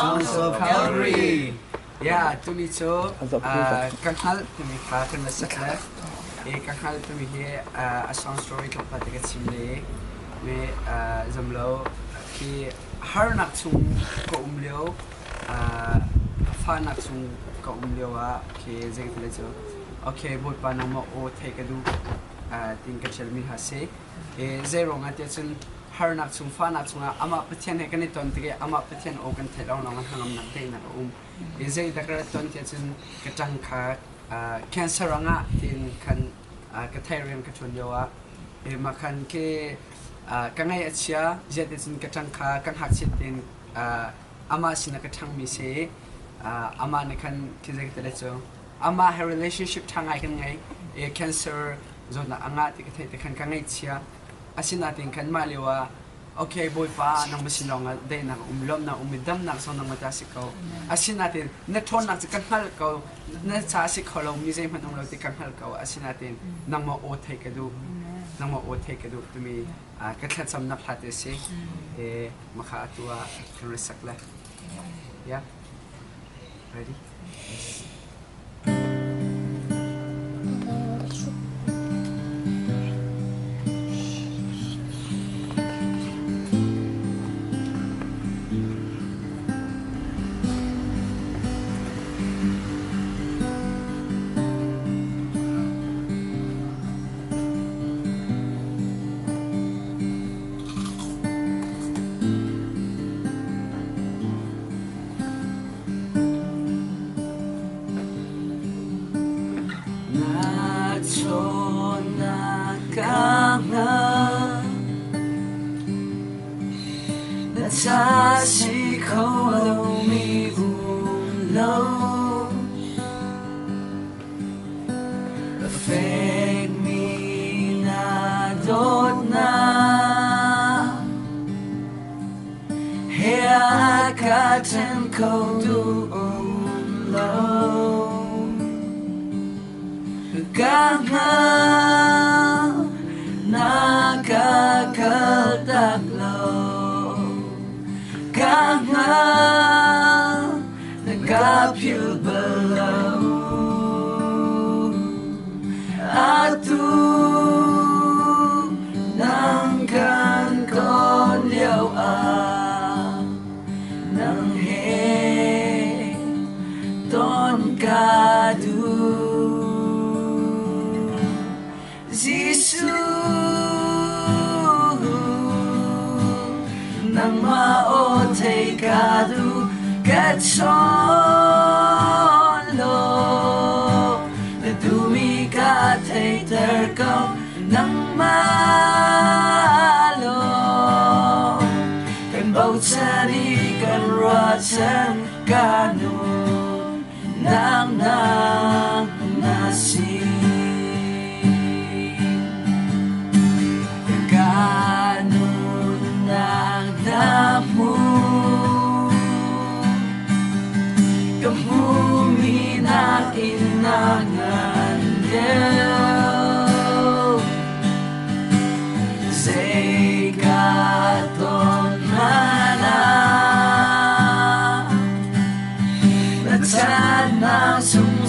Songs of Calvary. Yeah, tumi cho kanghal tumi kha kan sakla. Kanghal tumi he a song story ko patika chimle me zamlo ki har nak chung ko umleo fa nak chung ko umleo wa ki zengtle cho. Okay, bot pa nang mo o take adu tin ka chelmi hase zero nga te chun har nak chung fa nak chunga ama pathian he kan ton te ama pathian o kan thai long hangam nak te na zai da kar ton te chun ka tang kha cancer anga tin kan ka thai rem ka chun yawa ma khan ke ka ngai achia je te chun ka tang kha kan hak chit tin ama sina ka thang mi se ama ne khan ki zai te le cho ama ha relationship thangai kan ngai cancer zona anga ti ka thai te khan ka ngai chia asina tin kan maliwa okay boy pa nang masinonga de na umlom na umidam na so nang mata sikaw asina tin na thon na kan hal ko na cha sikolo mi jai manong lo ti kan hal ko asina tin nang mo o thai ka du nang mo o thai ka du tumi ka thlat sam na phate se makha atua kan resakla yeah ready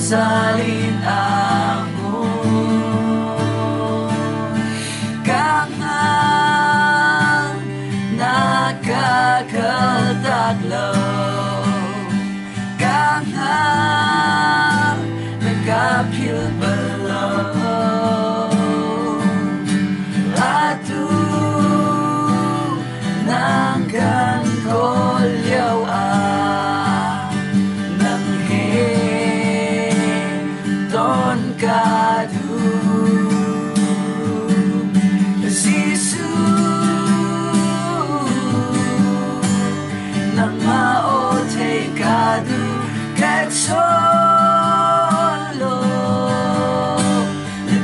salin ako kahang nakakataglaw kahang nagapilbalaw atu nangkan kolyaw kadu sisu nang maote kadu katsolo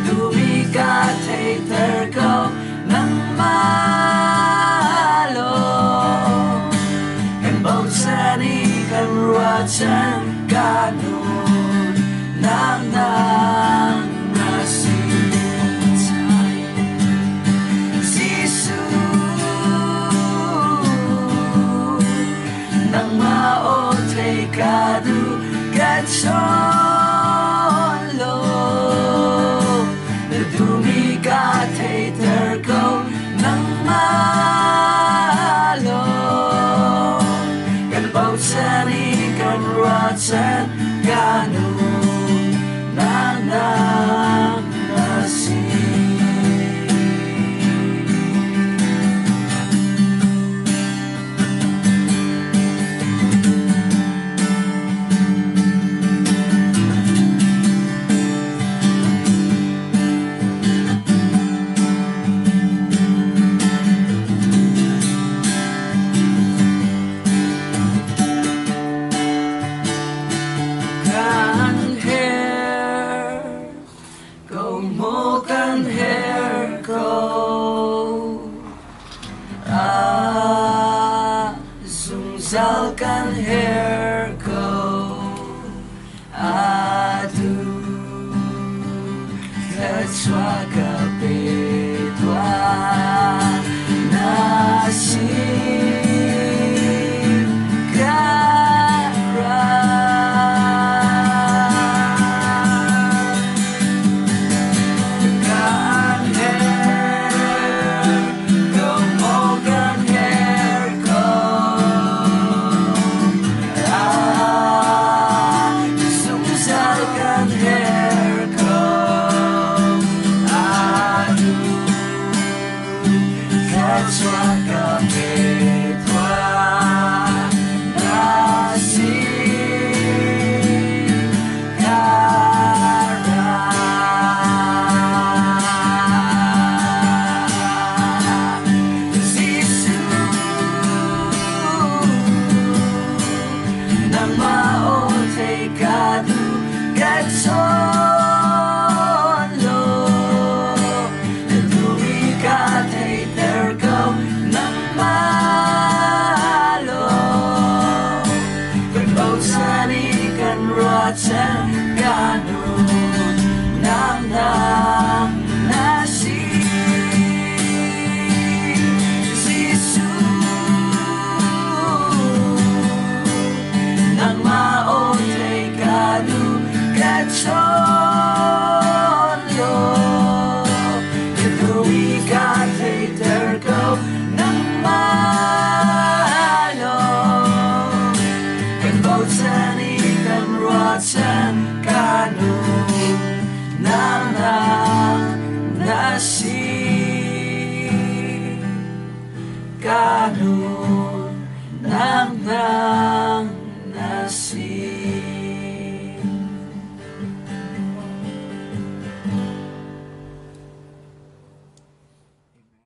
dumikate terkau nang malo kan bausani kan ruatan kanu nang sisu nang mao delikado kat solo Nadumi ka hater ko ng malo Kalbaw sa ikan ruatsan ganun na nasi Kan hair ko Zungzal kan hair ko Adu That's what